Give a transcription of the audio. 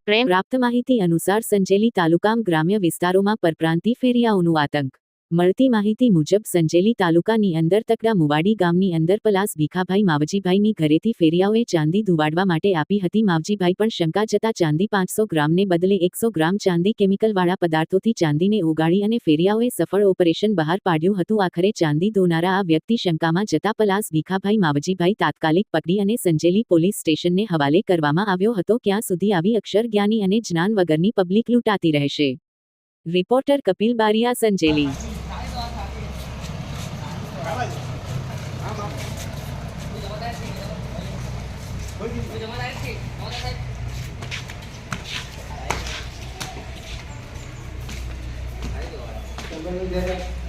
પ્રાપ્ત માહિતી અનુસાર સંજેલી તાલુકામ ગ્રામ્ય વિસ્તારોમાં પરપ્રાંતિ ફેરિયાઓનું આતંક. મળતી માહિતી મુજબ સંજેલી તાલુકાની અંદર તકડા મુવાડી ગામની અંદર પલાસ ભીખાભાઈ માવજીભાઈની ઘરેથી ફેરિયાઓએ ચાંદી ધુવાડવા માટે આપી હતી. માવજીભાઈ પણ શંકા જતા ચાંદી 500 ગ્રામને બદલે 100 ગ્રામ ચાંદી કેમિકલવાળા પદાર્થોથી ચાંદીને ઓગાળી અને ફેરિયાઓએ સફળ ઓપરેશન બહાર પાડ્યું હતું. આખરે ચાંદી દોનારા આ વ્યક્તિ શંકામાં જતા પલાસ ભીખાભાઈ માવજીભાઈ તાત્કાલિક પકડી અને સંજેલી પોલીસ સ્ટેશનને હવાલે કરવામાં આવ્યો હતો. ક્યાં સુધી આવી અક્ષર જ્ઞાની અને જ્ઞાન વગરની પબ્લિક લૂંટાતી રહેશે? Reporter Kapil Bariya, Sanjeli. Terima kasih.